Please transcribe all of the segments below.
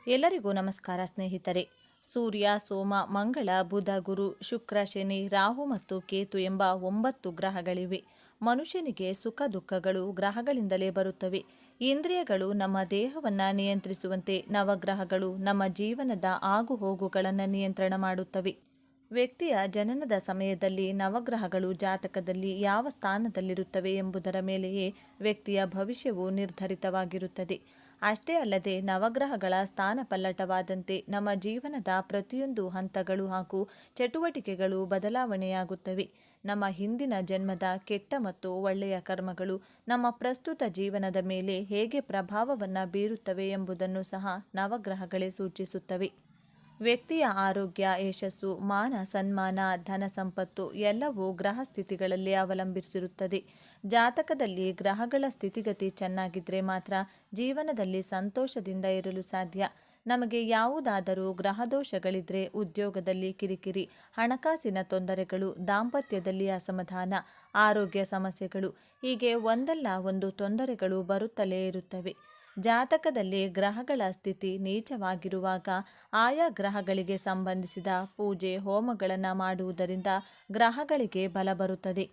ಎಲ್ಲರಿಗೂ ನಮಸ್ಕಾರ ಸ್ನೇಹಿತರೆ. ಸೂರ್ಯ, ಸೋಮ, ಮಂಗಳ, ಬುಧ, ಗುರು, ಶುಕ್ರ, ಶನಿ, ರಾಹು ಮತ್ತು ಕೇತು ಎಂಬ 9 ಗ್ರಹಗಳಿವೆ. ಮನುಷ್ಯನಿಗೆ ಸುಖ ದುಃಖಗಳು ಗ್ರಹಗಳಿಂದಲೇ ಬರುತ್ತವೆ. ಇಂದ್ರಿಯಗಳು ನಮ್ಮ ದೇಹವನ್ನು ನಿಯಂತ್ರಿಸುವಂತೆ ನವಗ್ರಹಗಳು ನಮ್ಮ ಜೀವನದ ಆಗುಹೋಗುಗಳನ್ನು ನಿಯಂತ್ರಣ ಮಾಡುತ್ತವೆ. ವ್ಯಕ್ತಿಯ ಜನನದ ಸಮಯದಲ್ಲಿ ನವಗ್ರಹಗಳು ಜಾತಕದಲ್ಲಿ ಯಾವ ಸ್ಥಾನದಲ್ಲಿರುತ್ತವೆ ಎಂಬುದರ ಮೇಲೆಯೇ ವ್ಯಕ್ತಿಯ ಭವಿಷ್ಯವು ನಿರ್ಧರಿತವಾಗಿರುತ್ತದೆ. ಅಷ್ಟೇ ಅಲ್ಲದೆ ನವಗ್ರಹಗಳ ಸ್ಥಾನ ಪಲ್ಲಟವಾದಂತೆ ನಮ್ಮ ಜೀವನದ ಪ್ರತಿಯೊಂದು ಹಂತಗಳು ಹಾಗೂ ಚಟುವಟಿಕೆಗಳು ಬದಲಾವಣೆಯಾಗುತ್ತವೆ. ನಮ್ಮ ಹಿಂದಿನ ಜನ್ಮದ ಕೆಟ್ಟ ಮತ್ತು ಒಳ್ಳೆಯ ಕರ್ಮಗಳು ನಮ್ಮ ಪ್ರಸ್ತುತ ಜೀವನದ ಮೇಲೆ ಹೇಗೆ ಪ್ರಭಾವವನ್ನು ಬೀರುತ್ತವೆ ಎಂಬುದನ್ನು ಸಹ ನವಗ್ರಹಗಳೇ ಸೂಚಿಸುತ್ತವೆ. ವ್ಯಕ್ತಿಯ ಆರೋಗ್ಯ, ಯಶಸ್ಸು, ಮಾನ ಸನ್ಮಾನ, ಧನ ಸಂಪತ್ತು ಎಲ್ಲವೂ ಗ್ರಹ ಸ್ಥಿತಿಗಳಲ್ಲಿ ಅವಲಂಬಿಸಿರುತ್ತದೆ. ಜಾತಕದಲ್ಲಿ ಗ್ರಹಗಳ ಸ್ಥಿತಿಗತಿ ಚೆನ್ನಾಗಿದ್ದರೆ ಮಾತ್ರ ಜೀವನದಲ್ಲಿ ಸಂತೋಷದಿಂದ ಇರಲು ಸಾಧ್ಯ. ನಮಗೆ ಯಾವುದಾದರೂ ಗ್ರಹದೋಷಗಳಿದ್ರೆ ಉದ್ಯೋಗದಲ್ಲಿ ಕಿರಿಕಿರಿ, ಹಣಕಾಸಿನ ತೊಂದರೆಗಳು, ದಾಂಪತ್ಯದಲ್ಲಿ ಅಸಮಾಧಾನ, ಆರೋಗ್ಯ ಸಮಸ್ಯೆಗಳು ಹೀಗೆ ಒಂದಲ್ಲ ಒಂದು ತೊಂದರೆಗಳು ಬರುತ್ತಲೇ ಇರುತ್ತವೆ. ಜಾತಕದಲ್ಲಿ ಗ್ರಹಗಳ ಸ್ಥಿತಿ ನೀಚವಾಗಿರುವಾಗ ಆಯಾ ಗ್ರಹಗಳಿಗೆ ಸಂಬಂಧಿಸಿದ ಪೂಜೆ ಹೋಮಗಳನ್ನು ಮಾಡುವುದರಿಂದ ಗ್ರಹಗಳಿಗೆ ಬಲ ಬರುತ್ತದೆ.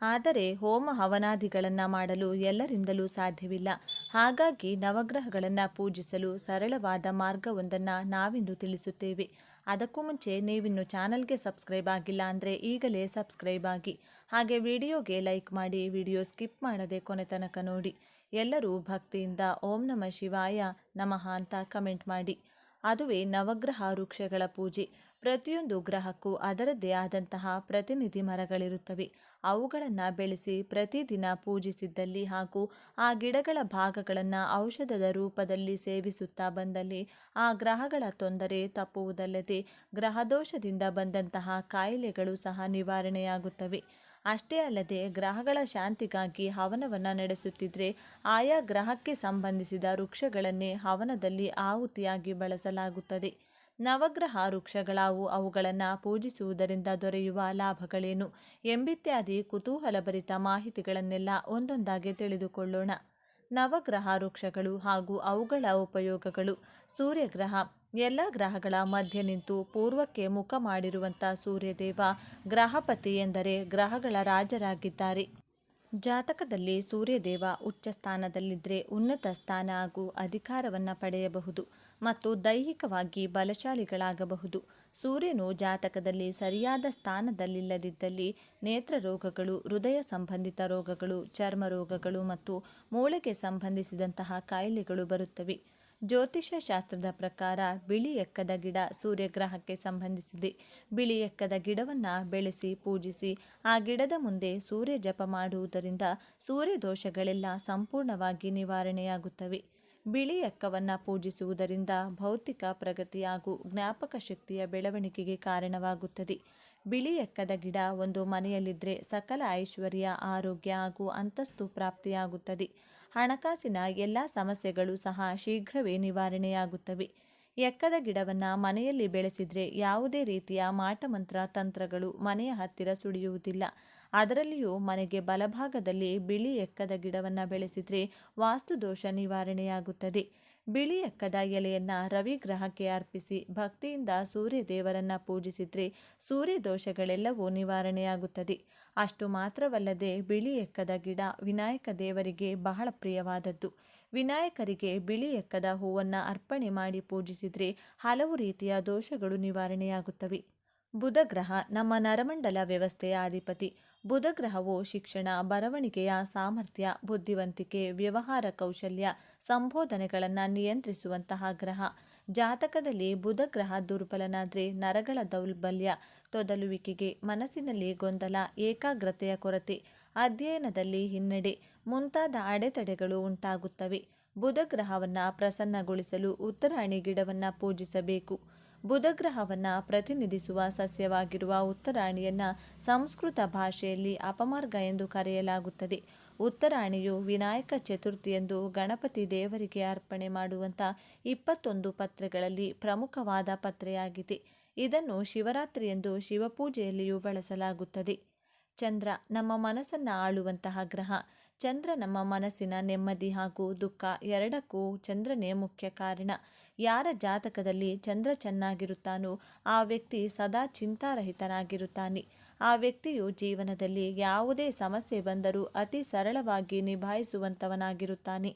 ಆದರೆ ಹೋಮ ಹವನಾದಿಗಳನ್ನು ಮಾಡಲು ಎಲ್ಲರಿಂದಲೂ ಸಾಧ್ಯವಿಲ್ಲ. ಹಾಗಾಗಿ ನವಗ್ರಹಗಳನ್ನು ಪೂಜಿಸಲು ಸರಳವಾದ ಮಾರ್ಗವೊಂದನ್ನು ನಾವಿಂದು ತಿಳಿಸುತ್ತೇವೆ. ಅದಕ್ಕೂ ಮುಂಚೆ ನೀವಿನ್ನು ಚಾನಲ್ಗೆ ಸಬ್ಸ್ಕ್ರೈಬ್ ಆಗಿಲ್ಲ ಅಂದರೆ ಈಗಲೇ ಸಬ್ಸ್ಕ್ರೈಬ್ ಆಗಿ, ಹಾಗೆ ವಿಡಿಯೋಗೆ ಲೈಕ್ ಮಾಡಿ, ವಿಡಿಯೋ ಸ್ಕಿಪ್ ಮಾಡದೆ ಕೊನೆ ತನಕ ನೋಡಿ. ಎಲ್ಲರೂ ಭಕ್ತಿಯಿಂದ ಓಂ ನಮಃ ಶಿವಾಯ ನಮಃ ಅಂತ ಕಮೆಂಟ್ ಮಾಡಿ. ಅದುವೇ ನವಗ್ರಹ ವೃಕ್ಷಗಳ ಪೂಜೆ. ಪ್ರತಿಯೊಂದು ಗ್ರಹಕ್ಕೂ ಅದರದ್ದೇ ಆದಂತಹ ಪ್ರತಿನಿಧಿ ಮರಗಳಿರುತ್ತವೆ. ಅವುಗಳನ್ನು ಬೆಳೆಸಿ ಪ್ರತಿದಿನ ಪೂಜಿಸಿದ್ದಲ್ಲಿ ಹಾಗೂ ಆ ಗಿಡಗಳ ಭಾಗಗಳನ್ನು ಔಷಧದ ರೂಪದಲ್ಲಿ ಸೇವಿಸುತ್ತಾ ಬಂದಲ್ಲಿ ಆ ಗ್ರಹಗಳ ತೊಂದರೆ ತಪ್ಪುವುದಲ್ಲದೆ ಗ್ರಹದೋಷದಿಂದ ಬಂದಂತಹ ಕಾಯಿಲೆಗಳು ಸಹ ನಿವಾರಣೆಯಾಗುತ್ತವೆ. ಅಷ್ಟೇ ಅಲ್ಲದೆ ಗ್ರಹಗಳ ಶಾಂತಿಗಾಗಿ ಹವನವನ್ನು ನಡೆಸುತ್ತಿದ್ದರೆ ಆಯಾ ಗ್ರಹಕ್ಕೆ ಸಂಬಂಧಿಸಿದ ವೃಕ್ಷಗಳನ್ನೇ ಹವನದಲ್ಲಿ ಆಹುತಿಯಾಗಿ ಬಳಸಲಾಗುತ್ತದೆ. ನವಗ್ರಹ ವೃಕ್ಷಗಳಾವು, ಅವುಗಳನ್ನು ಪೂಜಿಸುವುದರಿಂದ ದೊರೆಯುವ ಲಾಭಗಳೇನು ಎಂಬಿತ್ಯಾದಿ ಕುತೂಹಲಭರಿತ ಮಾಹಿತಿಗಳನ್ನೆಲ್ಲ ಒಂದೊಂದಾಗಿ ತಿಳಿದುಕೊಳ್ಳೋಣ. ನವಗ್ರಹ ವೃಕ್ಷಗಳು ಹಾಗೂ ಅವುಗಳ ಉಪಯೋಗಗಳು. ಸೂರ್ಯಗ್ರಹ. ಎಲ್ಲ ಗ್ರಹಗಳ ಮಧ್ಯೆ ನಿಂತು ಪೂರ್ವಕ್ಕೆ ಮುಖ ಮಾಡಿರುವಂಥ ಸೂರ್ಯದೇವ ಗ್ರಹಪತಿ ಎಂದರೆ ಗ್ರಹಗಳ ರಾಜರಾಗಿದ್ದಾರೆ. ಜಾತಕದಲ್ಲಿ ಸೂರ್ಯದೇವ ಉಚ್ಚ ಸ್ಥಾನದಲ್ಲಿದ್ದರೆ ಉನ್ನತ ಸ್ಥಾನ ಹಾಗೂ ಅಧಿಕಾರವನ್ನು ಪಡೆಯಬಹುದು ಮತ್ತು ದೈಹಿಕವಾಗಿ ಬಲಶಾಲಿಗಳಾಗಬಹುದು. ಸೂರ್ಯನು ಜಾತಕದಲ್ಲಿ ಸರಿಯಾದ ಸ್ಥಾನದಲ್ಲಿಲ್ಲದಿದ್ದಲ್ಲಿ ನೇತ್ರ ರೋಗಗಳು, ಹೃದಯ ಸಂಬಂಧಿತ ರೋಗಗಳು, ಚರ್ಮ ರೋಗಗಳು ಮತ್ತು ಮೂಳೆಗೆ ಸಂಬಂಧಿಸಿದಂತಹ ಕಾಯಿಲೆಗಳು ಬರುತ್ತವೆ. ಜ್ಯೋತಿಷ್ಯ ಶಾಸ್ತ್ರದ ಪ್ರಕಾರ ಬಿಳಿ ಎಕ್ಕದ ಗಿಡ ಸೂರ್ಯಗ್ರಹಕ್ಕೆ ಸಂಬಂಧಿಸಿದೆ. ಬಿಳಿ ಎಕ್ಕದ ಗಿಡವನ್ನು ಬೆಳೆಸಿ ಪೂಜಿಸಿ ಆ ಗಿಡದ ಮುಂದೆ ಸೂರ್ಯ ಜಪ ಮಾಡುವುದರಿಂದ ಸೂರ್ಯ ದೋಷಗಳೆಲ್ಲ ಸಂಪೂರ್ಣವಾಗಿ ನಿವಾರಣೆಯಾಗುತ್ತವೆ. ಬಿಳಿ ಎಕ್ಕವನ್ನು ಪೂಜಿಸುವುದರಿಂದ ಭೌತಿಕ ಪ್ರಗತಿ ಹಾಗೂ ಜ್ಞಾಪಕ ಶಕ್ತಿಯ ಬೆಳವಣಿಗೆಗೆ ಕಾರಣವಾಗುತ್ತದೆ. ಬಿಳಿ ಎಕ್ಕದ ಗಿಡ ಒಂದು ಮನೆಯಲ್ಲಿದ್ದರೆ ಸಕಲ ಐಶ್ವರ್ಯ, ಆರೋಗ್ಯ ಹಾಗೂ ಅಂತಸ್ತು ಪ್ರಾಪ್ತಿಯಾಗುತ್ತದೆ. ಹಣಕಾಸಿನ ಎಲ್ಲ ಸಮಸ್ಯೆಗಳು ಸಹ ಶೀಘ್ರವೇ ನಿವಾರಣೆಯಾಗುತ್ತವೆ. ಎಕ್ಕದ ಗಿಡವನ್ನು ಮನೆಯಲ್ಲಿ ಬೆಳೆಸಿದರೆ ಯಾವುದೇ ರೀತಿಯ ಮಾಟಮಂತ್ರ ತಂತ್ರಗಳು ಮನೆಯ ಹತ್ತಿರ ಸುಳಿಯುವುದಿಲ್ಲ. ಅದರಲ್ಲಿಯೂ ಮನೆಗೆ ಬಲಭಾಗದಲ್ಲಿ ಬಿಳಿ ಎಕ್ಕದ ಗಿಡವನ್ನು ಬೆಳೆಸಿದರೆ ವಾಸ್ತುದೋಷ ನಿವಾರಣೆಯಾಗುತ್ತದೆ. ಬಿಳಿ ಎಕ್ಕದ ಎಲೆಯನ್ನು ರವಿ ಗ್ರಹಕ್ಕೆ ಅರ್ಪಿಸಿ ಭಕ್ತಿಯಿಂದ ಸೂರ್ಯ ದೇವರನ್ನು ಪೂಜಿಸಿದರೆ ಸೂರ್ಯ ದೋಷಗಳೆಲ್ಲವೂ ನಿವಾರಣೆಯಾಗುತ್ತದೆ. ಅಷ್ಟು ಮಾತ್ರವಲ್ಲದೆ ಬಿಳಿ ಎಕ್ಕದ ಗಿಡ ವಿನಾಯಕ ದೇವರಿಗೆ ಬಹಳ ಪ್ರಿಯವಾದದ್ದು. ವಿನಾಯಕರಿಗೆ ಬಿಳಿ ಎಕ್ಕದ ಹೂವನ್ನು ಅರ್ಪಣೆ ಮಾಡಿ ಪೂಜಿಸಿದರೆ ಹಲವು ರೀತಿಯ ದೋಷಗಳು ನಿವಾರಣೆಯಾಗುತ್ತವೆ. ಬುಧಗ್ರಹ ನಮ್ಮ ನರಮಂಡಲ ವ್ಯವಸ್ಥೆಯ ಅಧಿಪತಿ. ಬುಧಗ್ರಹವು ಶಿಕ್ಷಣ, ಬರವಣಿಗೆಯ ಸಾಮರ್ಥ್ಯ, ಬುದ್ಧಿವಂತಿಕೆ, ವ್ಯವಹಾರ ಕೌಶಲ್ಯ, ಸಂಬೋಧನೆಗಳನ್ನು ನಿಯಂತ್ರಿಸುವಂತಹ ಗ್ರಹ. ಜಾತಕದಲ್ಲಿ ಬುಧಗ್ರಹ ದುರ್ಬಲನಾದರೆ ನರಗಳ ದೌರ್ಬಲ್ಯ, ತೊದಲುವಿಕೆಗೆ, ಮನಸ್ಸಿನಲ್ಲಿ ಗೊಂದಲ, ಏಕಾಗ್ರತೆಯ ಕೊರತೆ, ಅಧ್ಯಯನದಲ್ಲಿ ಹಿನ್ನಡೆ ಮುಂತಾದ ಅಡೆತಡೆಗಳು ಉಂಟಾಗುತ್ತವೆ. ಬುಧಗ್ರಹವನ್ನು ಪ್ರಸನ್ನಗೊಳಿಸಲು ಉತ್ತರಾಣಿ ಗಿಡವನ್ನು ಪೂಜಿಸಬೇಕು. ಬುಧಗ್ರಹವನ್ನು ಪ್ರತಿನಿಧಿಸುವ ಸಸ್ಯವಾಗಿರುವ ಉತ್ತರಾಣಿಯನ್ನು ಸಂಸ್ಕೃತ ಭಾಷೆಯಲ್ಲಿ ಅಪಮಾರ್ಗ ಎಂದು ಕರೆಯಲಾಗುತ್ತದೆ. ಉತ್ತರಾಣಿಯು ವಿನಾಯಕ ಚತುರ್ಥಿಯಂದು ಗಣಪತಿ ದೇವರಿಗೆ ಅರ್ಪಣೆ ಮಾಡುವಂಥ 21 ಪತ್ರೆಗಳಲ್ಲಿ ಪ್ರಮುಖವಾದ ಪತ್ರೆಯಾಗಿದೆ. ಇದನ್ನು ಶಿವರಾತ್ರಿಯಂದು ಶಿವಪೂಜೆಯಲ್ಲಿಯೂ ಬಳಸಲಾಗುತ್ತದೆ. ಚಂದ್ರ ನಮ್ಮ ಮನಸ್ಸನ್ನು ಆಳುವಂತಹ ಗ್ರಹ. ಚಂದ್ರ ನಮ್ಮ ಮನಸ್ಸಿನ ನೆಮ್ಮದಿ ಹಾಗೂ ದುಃಖ ಎರಡಕ್ಕೂ ಚಂದ್ರನೇ ಮುಖ್ಯ ಕಾರಣ. ಯಾರ ಜಾತಕದಲ್ಲಿ ಚಂದ್ರ ಚೆನ್ನಾಗಿರುತ್ತಾನೋ ಆ ವ್ಯಕ್ತಿ ಸದಾ ಚಿಂತಾರಹಿತನಾಗಿರುತ್ತಾನೆ. ಆ ವ್ಯಕ್ತಿಯು ಜೀವನದಲ್ಲಿ ಯಾವುದೇ ಸಮಸ್ಯೆ ಬಂದರೂ ಅತಿ ಸರಳವಾಗಿ ನಿಭಾಯಿಸುವಂತವನಾಗಿರುತ್ತಾನೆ.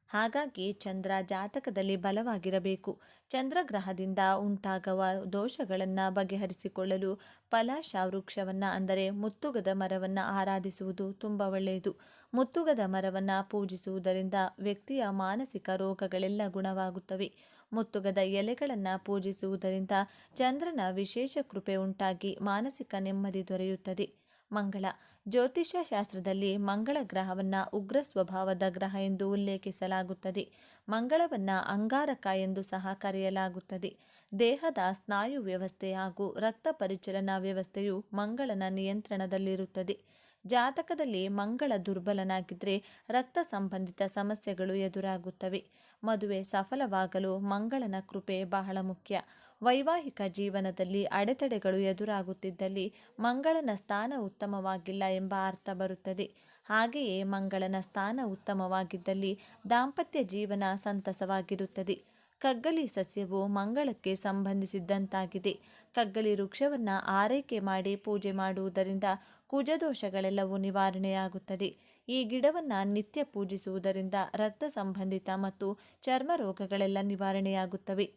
ಹಾಗಾಗಿ ಚಂದ್ರ ಜಾತಕದಲ್ಲಿ ಬಲವಾಗಿರಬೇಕು. ಚಂದ್ರಗ್ರಹದಿಂದ ಉಂಟಾಗುವ ದೋಷಗಳನ್ನು ಬಗೆಹರಿಸಿಕೊಳ್ಳಲು ಪಲಾಶ ವೃಕ್ಷವನ್ನು ಅಂದರೆ ಮುತ್ತುಗದ ಮರವನ್ನು ಆರಾಧಿಸುವುದು ತುಂಬ ಒಳ್ಳೆಯದು. ಮುತ್ತುಗದ ಮರವನ್ನು ಪೂಜಿಸುವುದರಿಂದ ವ್ಯಕ್ತಿಯ ಮಾನಸಿಕ ರೋಗಗಳೆಲ್ಲ ಗುಣವಾಗುತ್ತವೆ. ಮುತ್ತುಗದ ಎಲೆಗಳನ್ನು ಪೂಜಿಸುವುದರಿಂದ ಚಂದ್ರನ ವಿಶೇಷ ಕೃಪೆ ಉಂಟಾಗಿ ಮಾನಸಿಕ ನೆಮ್ಮದಿ ದೊರೆಯುತ್ತದೆ. ಮಂಗಳ. ಜ್ಯೋತಿಷ್ಯ ಶಾಸ್ತ್ರದಲ್ಲಿ ಮಂಗಳ ಗ್ರಹವನ್ನು ಉಗ್ರ ಸ್ವಭಾವದ ಗ್ರಹ ಎಂದು ಉಲ್ಲೇಖಿಸಲಾಗುತ್ತದೆ. ಮಂಗಳವನ್ನು ಅಂಗಾರಕ ಎಂದು ಸಹ ಕರೆಯಲಾಗುತ್ತದೆ. ದೇಹದ ಸ್ನಾಯು ವ್ಯವಸ್ಥೆ ಹಾಗೂ ರಕ್ತ ಪರಿಚಲನಾ ವ್ಯವಸ್ಥೆಯು ಮಂಗಳನ ನಿಯಂತ್ರಣದಲ್ಲಿರುತ್ತದೆ. ಜಾತಕದಲ್ಲಿ ಮಂಗಳ ದುರ್ಬಲನಾಗಿದ್ದರೆ ರಕ್ತ ಸಂಬಂಧಿತ ಸಮಸ್ಯೆಗಳು ಎದುರಾಗುತ್ತವೆ. ಮದುವೆ ಸಫಲವಾಗಲು ಮಂಗಳನ ಕೃಪೆ ಬಹಳ ಮುಖ್ಯ. ವೈವಾಹಿಕ ಜೀವನದಲ್ಲಿ ಅಡೆತಡೆಗಳು ಎದುರಾಗುತ್ತಿದ್ದಲ್ಲಿ ಮಂಗಳನ ಸ್ಥಾನ ಉತ್ತಮವಾಗಿಲ್ಲ ಎಂಬ ಅರ್ಥ ಬರುತ್ತದೆ. ಹಾಗೆಯೇ ಮಂಗಳನ ಸ್ಥಾನ ಉತ್ತಮವಾಗಿದ್ದಲ್ಲಿ ದಾಂಪತ್ಯ ಜೀವನ ಸಂತಸವಾಗಿರುತ್ತದೆ. ಕಗ್ಗಲಿ ಸಸ್ಯವು ಮಂಗಳಕ್ಕೆ ಸಂಬಂಧಿಸಿದ್ದಂತಾಗಿದೆ. ಕಗ್ಗಲಿ ವೃಕ್ಷವನ್ನು ಆರೈಕೆ ಮಾಡಿ ಪೂಜೆ ಮಾಡುವುದರಿಂದ ಕುಜದೋಷಗಳೆಲ್ಲವೂ ನಿವಾರಣೆಯಾಗುತ್ತದೆ. ಈ ಗಿಡವನ್ನು ನಿತ್ಯ ಪೂಜಿಸುವುದರಿಂದ ರಕ್ತ ಸಂಬಂಧಿತ ಮತ್ತು ಚರ್ಮ ರೋಗಗಳೆಲ್ಲ ನಿವಾರಣೆಯಾಗುತ್ತವೆ.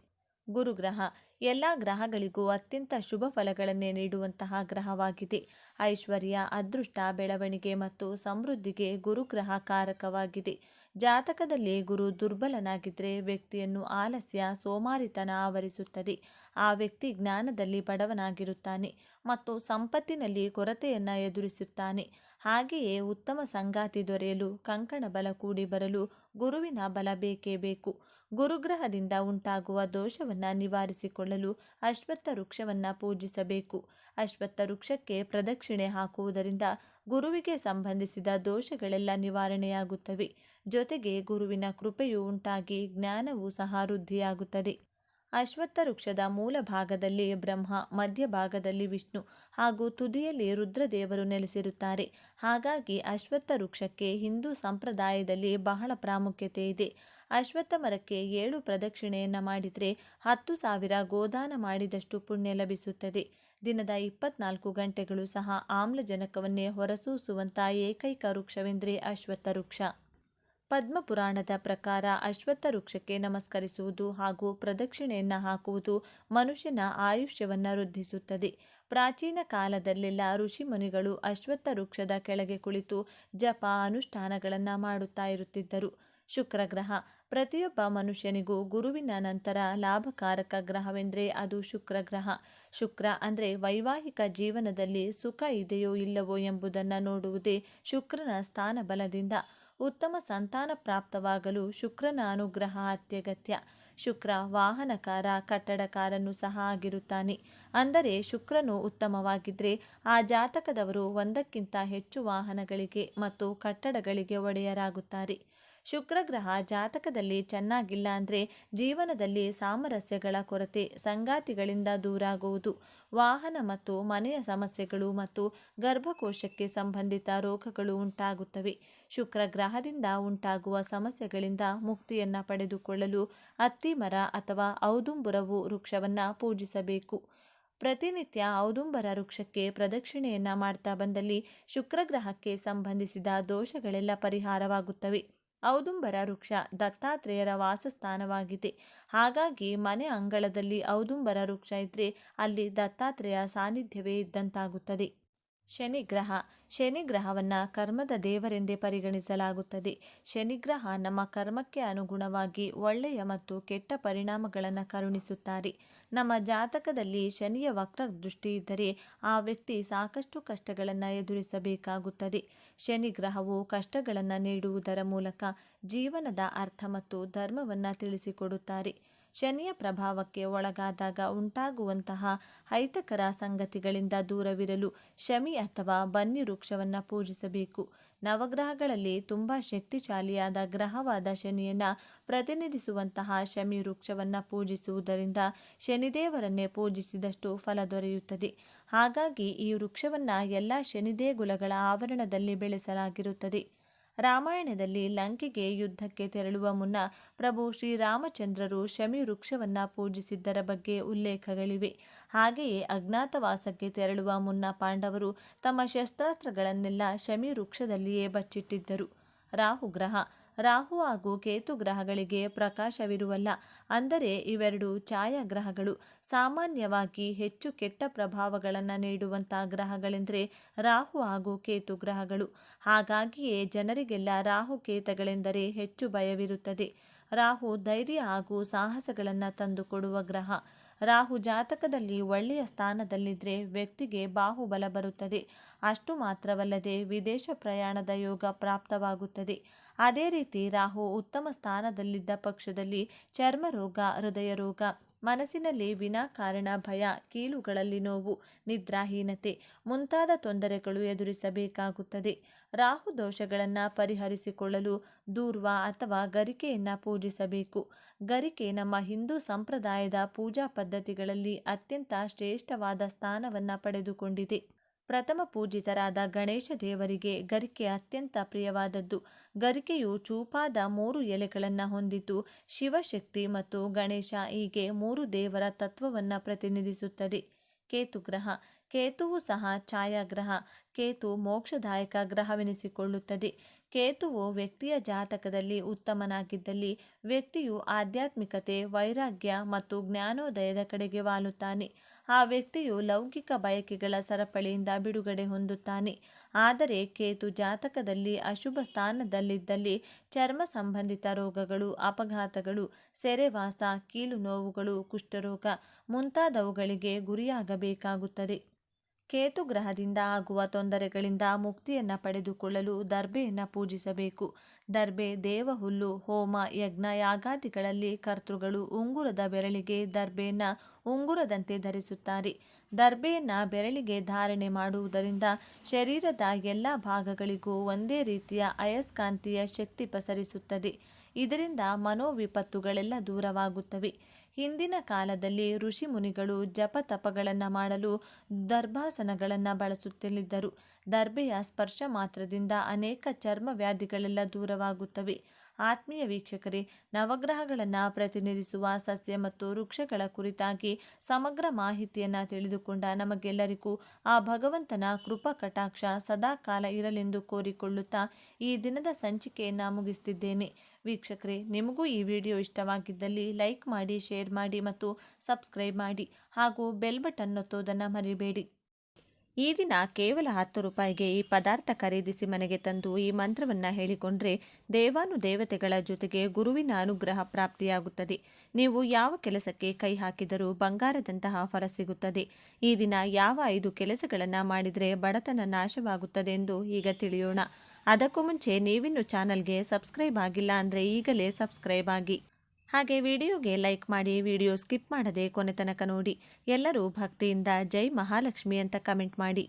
ಗುರುಗ್ರಹ ಎಲ್ಲ ಗ್ರಹಗಳಿಗೂ ಅತ್ಯಂತ ಶುಭ ಫಲಗಳನ್ನೇ ನೀಡುವಂತಹ ಗ್ರಹವಾಗಿದೆ. ಐಶ್ವರ್ಯ, ಅದೃಷ್ಟ, ಬೆಳವಣಿಗೆ ಮತ್ತು ಸಮೃದ್ಧಿಗೆ ಗುರುಗ್ರಹ ಕಾರಕವಾಗಿದೆ. ಜಾತಕದಲ್ಲಿ ಗುರು ದುರ್ಬಲನಾಗಿದ್ದರೆ ವ್ಯಕ್ತಿಯನ್ನು ಆಲಸ್ಯ, ಸೋಮಾರಿತನ ಆವರಿಸುತ್ತದೆ. ಆ ವ್ಯಕ್ತಿ ಜ್ಞಾನದಲ್ಲಿ ಬಡವನಾಗಿರುತ್ತಾನೆ ಮತ್ತು ಸಂಪತ್ತಿನಲ್ಲಿ ಕೊರತೆಯನ್ನು ಎದುರಿಸುತ್ತಾನೆ. ಹಾಗೆಯೇ ಉತ್ತಮ ಸಂಗಾತಿ ದೊರೆಯಲು, ಕಂಕಣ ಬಲ ಕೂಡಿ ಬರಲು ಗುರುವಿನ ಬಲ ಬೇಕೇ ಬೇಕು. ಗುರುಗ್ರಹದಿಂದ ಉಂಟಾಗುವ ದೋಷವನ್ನು ನಿವಾರಿಸಿಕೊಳ್ಳಲು ಅಶ್ವತ್ಥ ವೃಕ್ಷವನ್ನು ಪೂಜಿಸಬೇಕು. ಅಶ್ವತ್ಥ ವೃಕ್ಷಕ್ಕೆ ಪ್ರದಕ್ಷಿಣೆ ಹಾಕುವುದರಿಂದ ಗುರುವಿಗೆ ಸಂಬಂಧಿಸಿದ ದೋಷಗಳೆಲ್ಲ ನಿವಾರಣೆಯಾಗುತ್ತವೆ. ಜೊತೆಗೆ ಗುರುವಿನ ಕೃಪೆಯು ಉಂಟಾಗಿ ಜ್ಞಾನವೂ ಸಹ ವೃದ್ಧಿಯಾಗುತ್ತದೆ. ಅಶ್ವತ್ಥ ವೃಕ್ಷದ ಮೂಲ ಭಾಗದಲ್ಲಿ ಬ್ರಹ್ಮ, ಮಧ್ಯಭಾಗದಲ್ಲಿ ವಿಷ್ಣು ಹಾಗೂ ತುದಿಯಲ್ಲಿ ರುದ್ರದೇವರು ನೆಲೆಸಿರುತ್ತಾರೆ. ಹಾಗಾಗಿ ಅಶ್ವತ್ಥ ವೃಕ್ಷಕ್ಕೆ ಹಿಂದೂ ಸಂಪ್ರದಾಯದಲ್ಲಿ ಬಹಳ ಪ್ರಾಮುಖ್ಯತೆ ಇದೆ. ಅಶ್ವತ್ಥ ಮರಕ್ಕೆ 7 ಪ್ರದಕ್ಷಿಣೆಯನ್ನು ಮಾಡಿದರೆ 10,000 ಗೋದಾನ ಮಾಡಿದಷ್ಟು ಪುಣ್ಯ ಲಭಿಸುತ್ತದೆ. ದಿನದ 24 ಗಂಟೆಗಳು ಸಹ ಆಮ್ಲಜನಕವನ್ನೇ ಹೊರಸೂಸುವಂಥ ಏಕೈಕ ವೃಕ್ಷವೆಂದರೆ ಅಶ್ವತ್ಥ ವೃಕ್ಷ. ಪದ್ಮಪುರಾಣದ ಪ್ರಕಾರ ಅಶ್ವತ್ಥ ವೃಕ್ಷಕ್ಕೆ ನಮಸ್ಕರಿಸುವುದು ಹಾಗೂ ಪ್ರದಕ್ಷಿಣೆಯನ್ನು ಹಾಕುವುದು ಮನುಷ್ಯನ ಆಯುಷ್ಯವನ್ನು ವೃದ್ಧಿಸುತ್ತದೆ. ಪ್ರಾಚೀನ ಕಾಲದಲ್ಲೆಲ್ಲ ಋಷಿಮುನಿಗಳು ಅಶ್ವತ್ಥ ವೃಕ್ಷದ ಕೆಳಗೆ ಕುಳಿತು ಜಪ, ಅನುಷ್ಠಾನಗಳನ್ನು ಮಾಡುತ್ತಾ ಇರುತ್ತಿದ್ದರು. ಶುಕ್ರಗ್ರಹ ಪ್ರತಿಯೊಬ್ಬ ಮನುಷ್ಯನಿಗೂ ಗುರುವಿನ ನಂತರ ಲಾಭಕಾರಕ ಗ್ರಹವೆಂದರೆ ಅದು ಶುಕ್ರಗ್ರಹ. ಶುಕ್ರ ಅಂದರೆ ವೈವಾಹಿಕ ಜೀವನದಲ್ಲಿ ಸುಖ ಇದೆಯೋ ಇಲ್ಲವೋ ಎಂಬುದನ್ನು ನೋಡುವುದೇ ಶುಕ್ರನ ಸ್ಥಾನ ಬಲದಿಂದ. ಉತ್ತಮ ಸಂತಾನ ಪ್ರಾಪ್ತವಾಗಲು ಶುಕ್ರನ ಅನುಗ್ರಹ ಅತ್ಯಗತ್ಯ. ಶುಕ್ರ ವಾಹನಕಾರ, ಕಟ್ಟಡಕಾರನು ಸಹ ಆಗಿರುತ್ತಾನೆ. ಅಂದರೆ ಶುಕ್ರನು ಉತ್ತಮವಾಗಿದ್ದರೆ ಆ ಜಾತಕದವರು ಒಂದಕ್ಕಿಂತ ಹೆಚ್ಚು ವಾಹನಗಳಿಗೆ ಮತ್ತು ಕಟ್ಟಡಗಳಿಗೆ ಒಡೆಯರಾಗುತ್ತಾರೆ. ಶುಕ್ರಗ್ರಹ ಜಾತಕದಲ್ಲಿ ಚೆನ್ನಾಗಿಲ್ಲ ಅಂದರೆ ಜೀವನದಲ್ಲಿ ಸಾಮರಸ್ಯಗಳ ಕೊರತೆ, ಸಂಗಾತಿಗಳಿಂದ ದೂರಾಗುವುದು, ವಾಹನ ಮತ್ತು ಮನೆಯ ಸಮಸ್ಯೆಗಳು ಮತ್ತು ಗರ್ಭಕೋಶಕ್ಕೆ ಸಂಬಂಧಿತ ರೋಗಗಳು ಉಂಟಾಗುತ್ತವೆ. ಶುಕ್ರಗ್ರಹದಿಂದ ಉಂಟಾಗುವ ಸಮಸ್ಯೆಗಳಿಂದ ಮುಕ್ತಿಯನ್ನು ಪಡೆದುಕೊಳ್ಳಲು ಅತ್ತಿ ಮರ ಅಥವಾ ಔದುಂಬರವು ವೃಕ್ಷವನ್ನು ಪೂಜಿಸಬೇಕು. ಪ್ರತಿನಿತ್ಯ ಔದುಂಬರ ವೃಕ್ಷಕ್ಕೆ ಪ್ರದಕ್ಷಿಣೆಯನ್ನು ಮಾಡ್ತಾ ಬಂದಲ್ಲಿ ಶುಕ್ರಗ್ರಹಕ್ಕೆ ಸಂಬಂಧಿಸಿದ ದೋಷಗಳೆಲ್ಲ ಪರಿಹಾರವಾಗುತ್ತವೆ. ಔದುಂಬರ ವೃಕ್ಷ ದತ್ತಾತ್ರೇಯರ ವಾಸಸ್ಥಾನವಾಗಿದೆ. ಹಾಗಾಗಿ ಮನೆ ಅಂಗಳದಲ್ಲಿ ಔದುಂಬರ ವೃಕ್ಷ ಇದ್ದರೆ ಅಲ್ಲಿ ದತ್ತಾತ್ರೇಯ ಸಾನ್ನಿಧ್ಯವೇ ಇದ್ದಂತಾಗುತ್ತದೆ. ಶನಿಗ್ರಹ ಶನಿಗ್ರಹವನ್ನು ಕರ್ಮದ ದೇವರೆಂದೇ ಪರಿಗಣಿಸಲಾಗುತ್ತದೆ. ಶನಿಗ್ರಹ ನಮ್ಮ ಕರ್ಮಕ್ಕೆ ಅನುಗುಣವಾಗಿ ಒಳ್ಳೆಯ ಮತ್ತು ಕೆಟ್ಟ ಪರಿಣಾಮಗಳನ್ನು ಕರುಣಿಸುತ್ತಾರೆ. ನಮ್ಮ ಜಾತಕದಲ್ಲಿ ಶನಿಯ ವಕ್ರ ದೃಷ್ಟಿ ಇದ್ದರೆ ಆ ವ್ಯಕ್ತಿ ಸಾಕಷ್ಟು ಕಷ್ಟಗಳನ್ನು ಎದುರಿಸಬೇಕಾಗುತ್ತದೆ. ಶನಿಗ್ರಹವು ಕಷ್ಟಗಳನ್ನು ನೀಡುವುದರ ಮೂಲಕ ಜೀವನದ ಅರ್ಥ ಮತ್ತು ಧರ್ಮವನ್ನು ತಿಳಿಸಿಕೊಡುತ್ತಾರೆ. ಶನಿಯ ಪ್ರಭಾವಕ್ಕೆ ಒಳಗಾದಾಗ ಉಂಟಾಗುವಂತಹ ಅಹಿತಕರ ಸಂಗತಿಗಳಿಂದ ದೂರವಿರಲು ಶಮಿ ಅಥವಾ ಬನ್ನಿ ವೃಕ್ಷವನ್ನು ಪೂಜಿಸಬೇಕು. ನವಗ್ರಹಗಳಲ್ಲಿ ತುಂಬ ಶಕ್ತಿಶಾಲಿಯಾದ ಗ್ರಹವಾದ ಶನಿಯನ್ನು ಪ್ರತಿನಿಧಿಸುವಂತಹ ಶಮಿ ವೃಕ್ಷವನ್ನು ಪೂಜಿಸುವುದರಿಂದ ಶನಿದೇವರನ್ನೇ ಪೂಜಿಸಿದಷ್ಟು ಫಲ ದೊರೆಯುತ್ತದೆ. ಹಾಗಾಗಿ ಈ ವೃಕ್ಷವನ್ನು ಎಲ್ಲ ಶನಿದೇಗುಲಗಳ ಆವರಣದಲ್ಲಿ ಬೆಳೆಸಲಾಗಿರುತ್ತದೆ. ರಾಮಾಯಣದಲ್ಲಿ ಲಂಕೆಗೆ ಯುದ್ಧಕ್ಕೆ ತೆರಳುವ ಮುನ್ನ ಪ್ರಭು ಶ್ರೀರಾಮಚಂದ್ರರು ಶಮಿ ವೃಕ್ಷವನ್ನು ಪೂಜಿಸಿದ್ದರ ಬಗ್ಗೆ ಉಲ್ಲೇಖಗಳಿವೆ. ಹಾಗೆಯೇ ಅಜ್ಞಾತವಾಸಕ್ಕೆ ತೆರಳುವ ಮುನ್ನ ಪಾಂಡವರು ತಮ್ಮ ಶಸ್ತ್ರಾಸ್ತ್ರಗಳನ್ನೆಲ್ಲ ಶಮಿ ವೃಕ್ಷದಲ್ಲಿಯೇ ಬಚ್ಚಿಟ್ಟಿದ್ದರು. ರಾಹುಗ್ರಹ. ರಾಹು ಹಾಗೂ ಕೇತು ಗ್ರಹಗಳಿಗೆ ಪ್ರಕಾಶವಿರುವಲ್ಲ, ಅಂದರೆ ಇವೆರಡು ಛಾಯಾಗ್ರಹಗಳು. ಸಾಮಾನ್ಯವಾಗಿ ಹೆಚ್ಚು ಕೆಟ್ಟ ಪ್ರಭಾವಗಳನ್ನು ನೀಡುವಂಥ ಗ್ರಹಗಳೆಂದರೆ ರಾಹು ಹಾಗೂ ಕೇತು ಗ್ರಹಗಳು. ಹಾಗಾಗಿಯೇ ಜನರಿಗೆಲ್ಲ ರಾಹುಕೇತಗಳೆಂದರೆ ಹೆಚ್ಚು ಭಯವಿರುತ್ತದೆ. ರಾಹು ಧೈರ್ಯ ಹಾಗೂ ಸಾಹಸಗಳನ್ನು ತಂದುಕೊಡುವ ಗ್ರಹ. ರಾಹು ಜಾತಕದಲ್ಲಿ ಒಳ್ಳೆಯ ಸ್ಥಾನದಲ್ಲಿದ್ದರೆ ವ್ಯಕ್ತಿಗೆ ಬಾಹುಬಲ ಬರುತ್ತದೆ. ಅಷ್ಟು ಮಾತ್ರವಲ್ಲದೆ ವಿದೇಶ ಪ್ರಯಾಣದ ಯೋಗ ಪ್ರಾಪ್ತವಾಗುತ್ತದೆ. ಅದೇ ರೀತಿ ರಾಹು ಉತ್ತಮ ಸ್ಥಾನದಲ್ಲಿದ್ದ ಪಕ್ಷದಲ್ಲಿ ಚರ್ಮರೋಗ, ಹೃದಯ ರೋಗ, ಮನಸ್ಸಿನಲ್ಲಿ ವಿನಾಕಾರಣ ಭಯ, ಕೀಲುಗಳಲ್ಲಿ ನೋವು, ನಿದ್ರಾಹೀನತೆ ಮುಂತಾದ ತೊಂದರೆಗಳು ಎದುರಿಸಬೇಕಾಗುತ್ತದೆ. ರಾಹು ದೋಷಗಳನ್ನು ಪರಿಹರಿಸಿಕೊಳ್ಳಲು ದೂರ್ವ ಅಥವಾ ಗರಿಕೆಯನ್ನು ಪೂಜಿಸಬೇಕು. ಗರಿಕೆ ನಮ್ಮ ಹಿಂದೂ ಸಂಪ್ರದಾಯದ ಪೂಜಾ ಪದ್ಧತಿಗಳಲ್ಲಿ ಅತ್ಯಂತ ಶ್ರೇಷ್ಠವಾದ ಸ್ಥಾನವನ್ನು ಪಡೆದುಕೊಂಡಿದೆ. ಪ್ರಥಮ ಪೂಜಿತರಾದ ಗಣೇಶ ದೇವರಿಗೆ ಗರಿಕೆ ಅತ್ಯಂತ ಪ್ರಿಯವಾದದ್ದು. ಗರಿಕೆಯು ಚೂಪಾದ 3 ಎಲೆಗಳನ್ನು ಹೊಂದಿದ್ದು ಶಿವಶಕ್ತಿ ಮತ್ತು ಗಣೇಶ ಹೀಗೆ 3 ದೇವರ ತತ್ವವನ್ನು ಪ್ರತಿನಿಧಿಸುತ್ತದೆ. ಕೇತುಗ್ರಹ. ಕೇತುವು ಸಹ ಛಾಯಾಗ್ರಹ. ಕೇತು ಮೋಕ್ಷದಾಯಕ ಗ್ರಹವೆನಿಸಿಕೊಳ್ಳುತ್ತದೆ. ಕೇತುವು ವ್ಯಕ್ತಿಯ ಜಾತಕದಲ್ಲಿ ಉತ್ತಮನಾಗಿದ್ದಲ್ಲಿ ವ್ಯಕ್ತಿಯು ಆಧ್ಯಾತ್ಮಿಕತೆ, ವೈರಾಗ್ಯ ಮತ್ತು ಜ್ಞಾನೋದಯದ ಕಡೆಗೆ ವಾಲುತ್ತಾನೆ. ಆ ವ್ಯಕ್ತಿಯು ಲೌಕಿಕ ಬಯಕೆಗಳ ಸರಪಳಿಯಿಂದ ಬಿಡುಗಡೆ ಹೊಂದುತ್ತಾನೆ. ಆದರೆ ಕೇತು ಜಾತಕದಲ್ಲಿ ಅಶುಭ ಸ್ಥಾನದಲ್ಲಿದ್ದಲ್ಲಿ ಚರ್ಮ ಸಂಬಂಧಿತ ರೋಗಗಳು, ಅಪಘಾತಗಳು, ಸೆರೆವಾಸ, ಕೀಲು ನೋವುಗಳು, ಕುಷ್ಠರೋಗ ಮುಂತಾದವುಗಳಿಗೆ ಗುರಿಯಾಗಬೇಕಾಗುತ್ತದೆ. ಕೇತು ಗ್ರಹದಿಂದ ಆಗುವ ತೊಂದರೆಗಳಿಂದ ಮುಕ್ತಿಯನ್ನು ಪಡೆದುಕೊಳ್ಳಲು ದರ್ಬೆಯನ್ನು ಪೂಜಿಸಬೇಕು. ದರ್ಬೆ ದೇವಹುಲ್ಲು. ಹೋಮ, ಯಜ್ಞ, ಯಾಗಾದಿಗಳಲ್ಲಿ ಕರ್ತೃಗಳು ಉಂಗುರದ ಬೆರಳಿಗೆ ದರ್ಬೆಯನ್ನು ಉಂಗುರದಂತೆ ಧರಿಸುತ್ತಾರೆ. ದರ್ಬೆಯನ್ನು ಬೆರಳಿಗೆ ಧಾರಣೆ ಮಾಡುವುದರಿಂದ ಶರೀರದ ಎಲ್ಲ ಭಾಗಗಳಿಗೂ ಒಂದೇ ರೀತಿಯ ಅಯಸ್ಕಾಂತೀಯ ಶಕ್ತಿ ಪಸರಿಸುತ್ತದೆ. ಇದರಿಂದ ಮನೋವಿಪತ್ತುಗಳೆಲ್ಲ ದೂರವಾಗುತ್ತವೆ. ಹಿಂದಿನ ಕಾಲದಲ್ಲಿ ಋಷಿ ಮುನಿಗಳು ಜಪ ತಪಗಳನ್ನು ಮಾಡಲು ದರ್ಭಾಸನಗಳನ್ನು ಬಳಸುತ್ತಲಿದ್ದರು. ದರ್ಬೆಯ ಸ್ಪರ್ಶ ಮಾತ್ರದಿಂದ ಅನೇಕ ಚರ್ಮ ವ್ಯಾಧಿಗಳೆಲ್ಲ ದೂರವಾಗುತ್ತವೆ. ಆತ್ಮೀಯ ವೀಕ್ಷಕರೇ, ನವಗ್ರಹಗಳನ್ನು ಪ್ರತಿನಿಧಿಸುವ ಸಸ್ಯ ಮತ್ತು ವೃಕ್ಷಗಳ ಕುರಿತಾಗಿ ಸಮಗ್ರ ಮಾಹಿತಿಯನ್ನು ತಿಳಿದುಕೊಂಡ ನಮಗೆಲ್ಲರಿಗೂ ಆ ಭಗವಂತನ ಕೃಪಾ ಕಟಾಕ್ಷ ಸದಾ ಕಾಲ ಇರಲೆಂದು ಕೋರಿಕೊಳ್ಳುತ್ತಾ ಈ ದಿನದ ಸಂಚಿಕೆಯನ್ನು ಮುಗಿಸ್ತಿದ್ದೇನೆ. ವೀಕ್ಷಕರೇ, ನಿಮಗೂ ಈ ವಿಡಿಯೋ ಇಷ್ಟವಾಗಿದ್ದಲ್ಲಿ ಲೈಕ್ ಮಾಡಿ, ಶೇರ್ ಮಾಡಿ ಮತ್ತು ಸಬ್ಸ್ಕ್ರೈಬ್ ಮಾಡಿ ಹಾಗೂ ಬೆಲ್ ಬಟನ್ ಒತ್ತೋದನ್ನು ಮರಿಬೇಡಿ. ಈ ದಿನ ಕೇವಲ 10 ರೂಪಾಯಿಗೆ ಈ ಪದಾರ್ಥ ಖರೀದಿಸಿ ಮನೆಗೆ ತಂದು ಈ ಮಂತ್ರವನ್ನು ಹೇಳಿಕೊಂಡ್ರೆ ದೇವಾನುದೇವತೆಗಳ ಜೊತೆಗೆ ಗುರುವಿನ ಅನುಗ್ರಹ ಪ್ರಾಪ್ತಿಯಾಗುತ್ತದೆ. ನೀವು ಯಾವ ಕೆಲಸಕ್ಕೆ ಕೈ ಹಾಕಿದರೂ ಬಂಗಾರದಂತಹ ಫಲ ಸಿಗುತ್ತದೆ. ಈ ದಿನ ಯಾವ 5 ಕೆಲಸಗಳನ್ನು ಮಾಡಿದರೆ ಬಡತನ ನಾಶವಾಗುತ್ತದೆ ಎಂದು ಈಗ ತಿಳಿಯೋಣ. ಅದಕ್ಕೂ ಮುಂಚೆ ನೀವಿನ್ನು ಚಾನಲ್ಗೆ ಸಬ್ಸ್ಕ್ರೈಬ್ ಆಗಿಲ್ಲ ಅಂದರೆ ಈಗಲೇ ಸಬ್ಸ್ಕ್ರೈಬ್ ಆಗಿ. ಹಾಗೆ ವಿಡಿಯೋಗೆ ಲೈಕ್ ಮಾಡಿ, ವಿಡಿಯೋ ಸ್ಕಿಪ್ ಮಾಡದೆ ಕೊನೆ ತನಕ ನೋಡಿ. ಎಲ್ಲರೂ ಭಕ್ತಿಯಿಂದ ಜೈ ಮಹಾಲಕ್ಷ್ಮಿ ಅಂತ ಕಮೆಂಟ್ ಮಾಡಿ.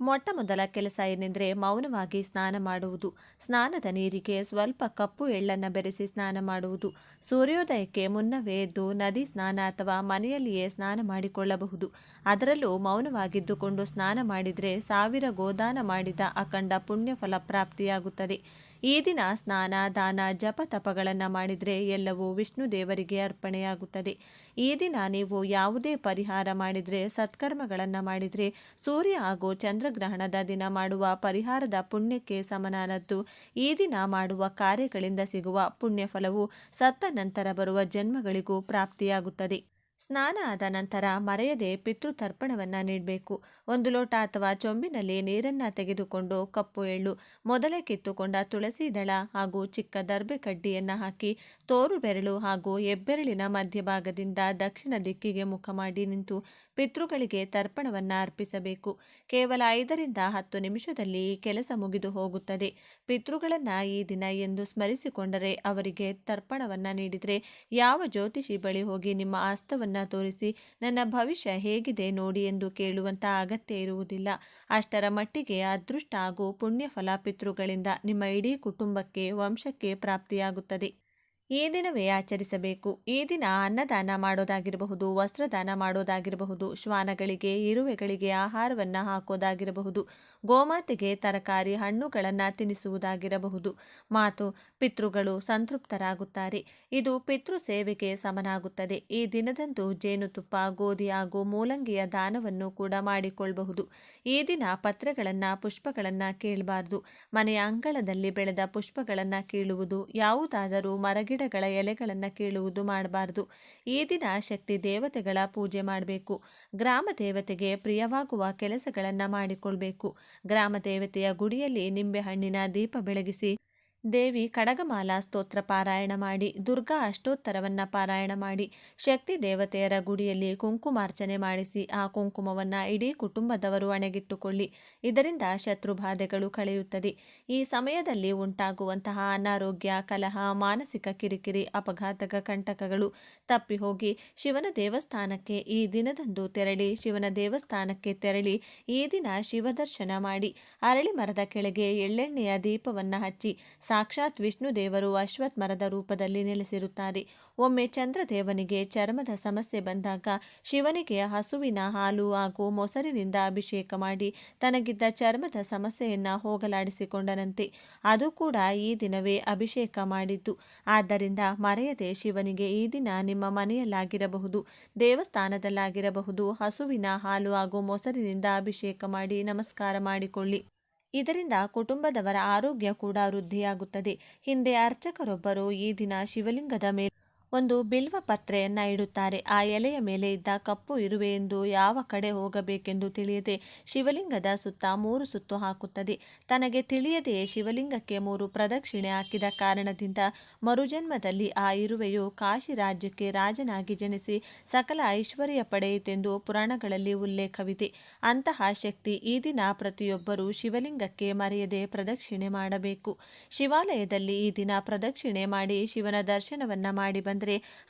ಮೊಟ್ಟ ಮೊದಲ ಕೆಲಸ ಏನೆಂದರೆ ಮೌನವಾಗಿ ಸ್ನಾನ ಮಾಡುವುದು. ಸ್ನಾನದ ನೀರಿಗೆ ಸ್ವಲ್ಪ ಕಪ್ಪು ಎಳ್ಳನ್ನು ಬೆರೆಸಿ ಸ್ನಾನ ಮಾಡುವುದು. ಸೂರ್ಯೋದಯಕ್ಕೆ ಮುನ್ನವೇ ಎದ್ದು ನದಿ ಸ್ನಾನ ಅಥವಾ ಮನೆಯಲ್ಲಿಯೇ ಸ್ನಾನ ಮಾಡಿಕೊಳ್ಳಬಹುದು. ಅದರಲ್ಲೂ ಮೌನವಾಗಿದ್ದುಕೊಂಡು ಸ್ನಾನ ಮಾಡಿದರೆ 1000 ಗೋದಾನ ಮಾಡಿದ ಅಖಂಡ ಪುಣ್ಯ ಫಲ ಪ್ರಾಪ್ತಿಯಾಗುತ್ತದೆ. ಈ ದಿನ ಸ್ನಾನ, ದಾನ, ಜಪ ತಪಗಳನ್ನು ಮಾಡಿದರೆ ಎಲ್ಲವೂ ವಿಷ್ಣು ದೇವರಿಗೆ ಅರ್ಪಣೆಯಾಗುತ್ತದೆ. ಈ ದಿನ ನೀವು ಯಾವುದೇ ಪರಿಹಾರ ಮಾಡಿದರೆ, ಸತ್ಕರ್ಮಗಳನ್ನು ಮಾಡಿದರೆ ಸೂರ್ಯ ಹಾಗೂ ಚಂದ್ರಗ್ರಹಣದ ದಿನ ಮಾಡುವ ಪರಿಹಾರದ ಪುಣ್ಯಕ್ಕೆ ಸಮನಾದದ್ದು. ಈ ದಿನ ಮಾಡುವ ಕಾರ್ಯಗಳಿಂದ ಸಿಗುವ ಪುಣ್ಯಫಲವು ಸತ್ತ ನಂತರ ಬರುವ ಜನ್ಮಗಳಿಗೂ ಪ್ರಾಪ್ತಿಯಾಗುತ್ತದೆ. ಸ್ನಾನ ಆದ ನಂತರ ಮರೆಯದೆ ಪಿತೃತರ್ಪಣವನ್ನು ನೀಡಬೇಕು. 1 ಲೋಟ ಅಥವಾ ಚೊಂಬಿನಲ್ಲಿ ನೀರನ್ನು ತೆಗೆದುಕೊಂಡು ಕಪ್ಪು ಎಳ್ಳು, ಮೊದಲೇ ಕಿತ್ತುಕೊಂಡ ತುಳಸಿ ದಳ ಹಾಗೂ ಚಿಕ್ಕ ದರ್ಬೆ ಕಡ್ಡಿಯನ್ನು ಹಾಕಿ ತೋರು ಬೆರಳು ಹಾಗೂ ಹೆಬ್ಬೆರಳಿನ ಮಧ್ಯಭಾಗದಿಂದ ದಕ್ಷಿಣ ದಿಕ್ಕಿಗೆ ಮುಖ ಮಾಡಿ ನಿಂತು ಪಿತೃಗಳಿಗೆ ತರ್ಪಣವನ್ನು ಅರ್ಪಿಸಬೇಕು. ಕೇವಲ 5 ರಿಂದ 10 ನಿಮಿಷದಲ್ಲಿ ಈ ಕೆಲಸ ಮುಗಿದು ಹೋಗುತ್ತದೆ. ಪಿತೃಗಳನ್ನು ಈ ದಿನ ಎಂದು ಸ್ಮರಿಸಿಕೊಂಡರೆ, ಅವರಿಗೆ ತರ್ಪಣವನ್ನು ನೀಡಿದರೆ, ಯಾವ ಜ್ಯೋತಿಷಿ ಬಳಿ ಹೋಗಿ ನಿಮ್ಮ ಆಸ್ತವನ್ನು ತೋರಿಸಿ ನನ್ನ ಭವಿಷ್ಯ ಹೇಗಿದೆ ನೋಡಿ ಎಂದು ಕೇಳುವಂತ ಅಗತ್ಯ ಇರುವುದಿಲ್ಲ. ಅಷ್ಟರ ಮಟ್ಟಿಗೆ ಅದೃಷ್ಟ ಹಾಗೂ ಪುಣ್ಯಫಲ ಪಿತೃಗಳಿಂದ ನಿಮ್ಮ ಇಡೀ ಕುಟುಂಬಕ್ಕೆ, ವಂಶಕ್ಕೆ ಪ್ರಾಪ್ತಿಯಾಗುತ್ತದೆ. ಈ ದಿನವೇ ಆಚರಿಸಬೇಕು. ಈ ದಿನ ಅನ್ನದಾನ ಮಾಡೋದಾಗಿರಬಹುದು, ವಸ್ತ್ರದಾನ ಮಾಡೋದಾಗಿರಬಹುದು, ಶ್ವಾನಗಳಿಗೆ ಇರುವೆಗಳಿಗೆ ಆಹಾರವನ್ನು ಹಾಕೋದಾಗಿರಬಹುದು, ಗೋಮಾತೆಗೆ ತರಕಾರಿ ಹಣ್ಣುಗಳನ್ನು ತಿನ್ನಿಸುವುದಾಗಿರಬಹುದು. ಮಾತು ಪಿತೃಗಳು ಸಂತೃಪ್ತರಾಗುತ್ತಾರೆ. ಇದು ಪಿತೃ ಸೇವೆಗೆ ಸಮನಾಗುತ್ತದೆ. ಈ ದಿನದಂದು ಜೇನುತುಪ್ಪ, ಗೋಧಿ ಹಾಗೂ ಮೂಲಂಗಿಯ ದಾನವನ್ನು ಕೂಡ ಮಾಡಿಕೊಳ್ಳಬಹುದು. ಈ ದಿನ ಪತ್ರೆಗಳನ್ನು ಪುಷ್ಪಗಳನ್ನು ಕೀಳಬಾರದು. ಮನೆಯ ಅಂಗಳದಲ್ಲಿ ಬೆಳೆದ ಪುಷ್ಪಗಳನ್ನು ಕೀಳುವುದು, ಯಾವುದಾದರೂ ಮರಗಿಡಗಳ ಎಲೆಗಳನ್ನು ಕೀಳುವುದು ಮಾಡಬಾರದು. ಈ ದಿನ ಶಕ್ತಿ ದೇವತೆಗಳ ಪೂಜೆ ಮಾಡಬೇಕು. ಗ್ರಾಮ ದೇವತೆಗೆ ಪ್ರಿಯವಾಗುವ ಕೆಲಸಗಳನ್ನು ಮಾಡಿಕೊಳ್ಬೇಕು. ಗ್ರಾಮ ದೇವತೆಯ ಗುಡಿಯಲ್ಲಿ ನಿಂಬೆಹಣ್ಣಿನ ದೀಪ ಬೆಳಗಿಸಿ ದೇವಿ ಕಡಗಮಾಲಾ ಸ್ತೋತ್ರ ಪಾರಾಯಣ ಮಾಡಿ, ದುರ್ಗಾ ಅಷ್ಟೋತ್ತರವನ್ನು ಪಾರಾಯಣ ಮಾಡಿ, ಶಕ್ತಿ ದೇವತೆಯರ ಗುಡಿಯಲ್ಲಿ ಕುಂಕುಮಾರ್ಚನೆ ಮಾಡಿಸಿ ಆ ಕುಂಕುಮವನ್ನು ಇಡೀ ಕುಟುಂಬದವರು ಅಣೆಗಿಟ್ಟುಕೊಳ್ಳಿ. ಇದರಿಂದ ಶತ್ರುಬಾಧೆಗಳು ಕಳೆಯುತ್ತದೆ. ಈ ಸಮಯದಲ್ಲಿ ಉಂಟಾಗುವಂತಹ ಅನಾರೋಗ್ಯ, ಕಲಹ, ಮಾನಸಿಕ ಕಿರಿಕಿರಿ, ಅಪಘಾತ ಕಂಟಕಗಳು ತಪ್ಪಿ ಹೋಗಿ ಶಿವನ ದೇವಸ್ಥಾನಕ್ಕೆ ಈ ದಿನದಂದು ತೆರಳಿ ಈ ದಿನ ಶಿವದರ್ಶನ ಮಾಡಿ, ಅರಳಿ ಮರದ ಕೆಳಗೆ ಎಳ್ಳೆಣ್ಣೆಯ ದೀಪವನ್ನು ಹಚ್ಚಿ, ಸಾಕ್ಷಾತ್ ವಿಷ್ಣು ದೇವರು ಅಶ್ವತ್ಥ ಮರದ ರೂಪದಲ್ಲಿ ನೆಲೆಸಿರುತ್ತಾರೆ. ಒಮ್ಮೆ ಚಂದ್ರದೇವನಿಗೆ ಚರ್ಮದ ಸಮಸ್ಯೆ ಬಂದಾಗ ಶಿವನಿಗೆ ಹಸುವಿನ ಹಾಲು ಹಾಗೂ ಮೊಸರಿನಿಂದ ಅಭಿಷೇಕ ಮಾಡಿ ತನಗಿದ್ದ ಚರ್ಮದ ಸಮಸ್ಯೆಯನ್ನು ಹೋಗಲಾಡಿಸಿಕೊಂಡನಂತೆ. ಅದು ಕೂಡ ಈ ದಿನವೇ ಅಭಿಷೇಕ ಮಾಡಿದ್ದು. ಆದ್ದರಿಂದ ಮರೆಯದೆ ಶಿವನಿಗೆ ಈ ದಿನ ನಿಮ್ಮ ಮನೆಯಲ್ಲಾಗಿರಬಹುದು, ದೇವಸ್ಥಾನದಲ್ಲಾಗಿರಬಹುದು, ಹಸುವಿನ ಹಾಲು ಹಾಗೂ ಮೊಸರಿನಿಂದ ಅಭಿಷೇಕ ಮಾಡಿ ನಮಸ್ಕಾರ ಮಾಡಿಕೊಳ್ಳಿ. ಇದರಿಂದ ಕುಟುಂಬದವರ ಆರೋಗ್ಯ ಕೂಡ ವೃದ್ಧಿಯಾಗುತ್ತದೆ. ಹಿಂದೆ ಅರ್ಚಕರೊಬ್ಬರು ಈ ದಿನ ಶಿವಲಿಂಗದ ಮೇಲೆ ಒಂದು ಬಿಲ್ವ ಪತ್ರೆಯನ್ನು ಇಡುತ್ತಾರೆ. ಆ ಎಲೆಯ ಮೇಲೆ ಇದ್ದ ಕಪ್ಪು ಇರುವೆಯೆಂದು ಯಾವ ಕಡೆ ಹೋಗಬೇಕೆಂದು ತಿಳಿಯದೆ ಶಿವಲಿಂಗದ ಸುತ್ತ 3 ಸುತ್ತು ಹಾಕುತ್ತದೆ. ತನಗೆ ತಿಳಿಯದೆಯೇ ಶಿವಲಿಂಗಕ್ಕೆ 3 ಪ್ರದಕ್ಷಿಣೆ ಹಾಕಿದ ಕಾರಣದಿಂದ ಮರುಜನ್ಮದಲ್ಲಿ ಆ ಇರುವೆಯು ಕಾಶಿ ರಾಜ್ಯಕ್ಕೆ ರಾಜನಾಗಿ ಜನಿಸಿ ಸಕಲ ಐಶ್ವರ್ಯ ಪಡೆಯಿತೆಂದು ಪುರಾಣಗಳಲ್ಲಿ ಉಲ್ಲೇಖವಿದೆ. ಅಂತಹ ಶಕ್ತಿ ಈ ದಿನ ಪ್ರತಿಯೊಬ್ಬರೂ ಶಿವಲಿಂಗಕ್ಕೆ ಮರೆಯದೆ ಪ್ರದಕ್ಷಿಣೆ ಮಾಡಬೇಕು. ಶಿವಾಲಯದಲ್ಲಿ ಈ ದಿನ ಪ್ರದಕ್ಷಿಣೆ ಮಾಡಿ ಶಿವನ ದರ್ಶನವನ್ನು ಮಾಡಿ ಬಂದರೆ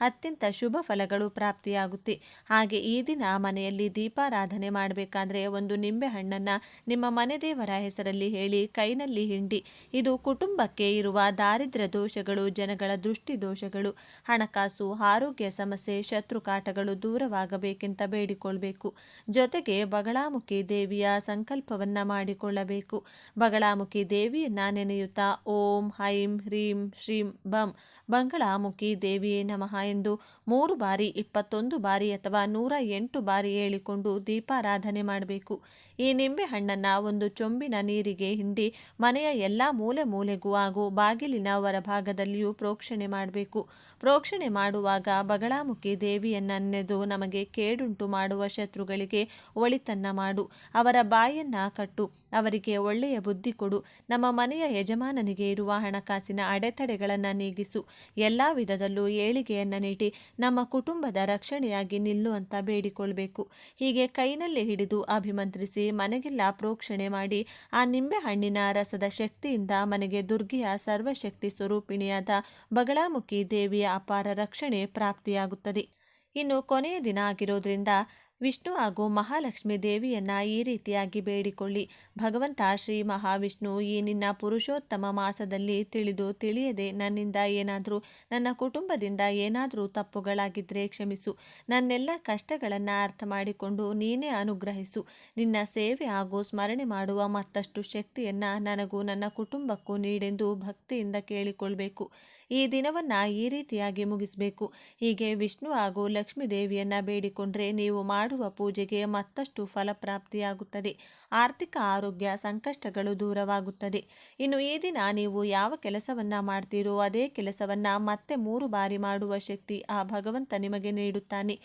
ಅತ್ಯಂತ ಶುಭ ಫಲಗಳು ಪ್ರಾಪ್ತಿಯಾಗುತ್ತೆ. ಹಾಗೆ ಈ ದಿನ ಮನೆಯಲ್ಲಿ ದೀಪಾರಾಧನೆ ಮಾಡಬೇಕಾದ್ರೆ ಒಂದು ನಿಂಬೆ ಹಣ್ಣನ್ನು ನಿಮ್ಮ ಮನೆ ದೇವರ ಹೆಸರಲ್ಲಿ ಹೇಳಿ ಕೈನಲ್ಲಿ ಹಿಂಡಿ. ಇದು ಕುಟುಂಬಕ್ಕೆ ಇರುವ ದಾರಿದ್ರ್ಯ ದೋಷಗಳು, ಜನಗಳ ದೃಷ್ಟಿ ದೋಷಗಳು, ಹಣಕಾಸು, ಆರೋಗ್ಯ ಸಮಸ್ಯೆ, ಶತ್ರುಕಾಟಗಳು ದೂರವಾಗಬೇಕೆಂತ ಬೇಡಿಕೊಳ್ಬೇಕು. ಜೊತೆಗೆ ಬಗಳಾಮುಖಿ ದೇವಿಯ ಸಂಕಲ್ಪವನ್ನ ಮಾಡಿಕೊಳ್ಳಬೇಕು. ಬಗಳಾಮುಖಿ ದೇವಿಯನ್ನ ನೆನೆಯುತ್ತಾ ಓಂ ಐಂ ಹ್ರೀಂ ಶ್ರೀಂ ಬಂ ಬಂಗಳಾಮುಖಿ ದೇವಿಯೇ ನಮಃ ಎಂದು 3 ಬಾರಿ, 21 ಬಾರಿ ಅಥವಾ 108 ಬಾರಿ ಹೇಳಿಕೊಂಡು ದೀಪಾರಾಧನೆ ಮಾಡಬೇಕು. ಈ ನಿಂಬೆ ಹಣ್ಣನ್ನು ಒಂದು ಚೊಂಬಿನ ನೀರಿಗೆ ಹಿಂಡಿ ಮನೆಯ ಎಲ್ಲ ಮೂಲೆ ಮೂಲೆಗೂ ಹಾಗೂ ಬಾಗಿಲಿನ ಹೊರಭಾಗದಲ್ಲಿಯೂ ಪ್ರೋಕ್ಷಣೆ ಮಾಡಬೇಕು. ಪ್ರೋಕ್ಷಣೆ ಮಾಡುವಾಗ ಬಗಳಾಮುಖಿ ದೇವಿಯನ್ನ ನೆನೆದು ನಮಗೆ ಕೇಡುಂಟು ಮಾಡುವ ಶತ್ರುಗಳಿಗೆ ಒಳಿತನ್ನ ಮಾಡು, ಅವರ ಬಾಯನ್ನ ಕಟ್ಟು, ಅವರಿಗೆ ಒಳ್ಳೆಯ ಬುದ್ಧಿ ಕೊಡು, ನಮ್ಮ ಮನೆಯ ಯಜಮಾನನಿಗೆ ಇರುವ ಹಣಕಾಸಿನ ಅಡೆತಡೆಗಳನ್ನು ನೀಗಿಸು, ಎಲ್ಲ ವಿಧದಲ್ಲೂ ಏಳಿಗೆಯನ್ನು ನೀಡಿ ನಮ್ಮ ಕುಟುಂಬದ ರಕ್ಷಣೆಯಾಗಿ ನಿಲ್ಲು ಅಂತ ಬೇಡಿಕೊಳ್ಬೇಕು. ಹೀಗೆ ಕೈನಲ್ಲಿ ಹಿಡಿದು ಅಭಿಮಂತ್ರಿಸಿ ಮನೆಗೆಲ್ಲ ಪ್ರೋಕ್ಷಣೆ ಮಾಡಿ ಆ ನಿಂಬೆ ಹಣ್ಣಿನ ರಸದ ಶಕ್ತಿಯಿಂದ ಮನೆಗೆ ದುರ್ಗೆಯ ಸರ್ವಶಕ್ತಿ ಸ್ವರೂಪಿಣಿಯಾದ ಬಗಳಾಮುಖಿ ದೇವಿಯ ಅಪಾರ ರಕ್ಷಣೆ ಪ್ರಾಪ್ತಿಯಾಗುತ್ತದೆ. ಇನ್ನು ಕೊನೆಯ ದಿನ ಆಗಿರೋದ್ರಿಂದ ವಿಷ್ಣು ಹಾಗೂ ಮಹಾಲಕ್ಷ್ಮಿ ದೇವಿಯನ್ನ ಈ ರೀತಿಯಾಗಿ ಬೇಡಿಕೊಳ್ಳಿ. ಭಗವಂತ ಶ್ರೀ ಮಹಾವಿಷ್ಣು, ಈ ನಿನ್ನ ಪುರುಷೋತ್ತಮ ಮಾಸದಲ್ಲಿ ತಿಳಿದು ತಿಳಿಯದೆ ನನ್ನಿಂದ ಏನಾದರೂ, ನನ್ನ ಕುಟುಂಬದಿಂದ ಏನಾದರೂ ತಪ್ಪುಗಳಾಗಿದ್ದರೆ ಕ್ಷಮಿಸು. ನನ್ನೆಲ್ಲ ಕಷ್ಟಗಳನ್ನು ಅರ್ಥ ಮಾಡಿಕೊಂಡು ನೀನೇ ಅನುಗ್ರಹಿಸು. ನಿನ್ನ ಸೇವೆ ಹಾಗೂ ಸ್ಮರಣೆ ಮಾಡುವ ಮತ್ತಷ್ಟು ಶಕ್ತಿಯನ್ನು ನನಗೂ ನನ್ನ ಕುಟುಂಬಕ್ಕೂ ನೀಡೆಂದು ಭಕ್ತಿಯಿಂದ ಕೇಳಿಕೊಳ್ಬೇಕು. ಈ ದಿನವನ್ನು ಈ ರೀತಿಯಾಗಿ ಮುಗಿಸಬೇಕು. ಹೀಗೆ ವಿಷ್ಣು ಹಾಗೂ ಲಕ್ಷ್ಮೀ ದೇವಿಯನ್ನು ಬೇಡಿಕೊಂಡ್ರೆ ನೀವು ಮಾಡುವ ಪೂಜೆಗೆ ಮತ್ತಷ್ಟು ಫಲಪ್ರಾಪ್ತಿಯಾಗುತ್ತದೆ. ಆರ್ಥಿಕ ಆರೋಗ್ಯ ಸಂಕಷ್ಟಗಳು ದೂರವಾಗುತ್ತದೆ. ಇನ್ನು ಈ ದಿನ ನೀವು ಯಾವ ಕೆಲಸವನ್ನು ಮಾಡ್ತೀರೋ ಅದೇ ಕೆಲಸವನ್ನು ಮತ್ತೆ 3 ಬಾರಿ ಮಾಡುವ ಶಕ್ತಿ ಆ ಭಗವಂತ ನಿಮಗೆ ನೀಡುತ್ತಾನೆ.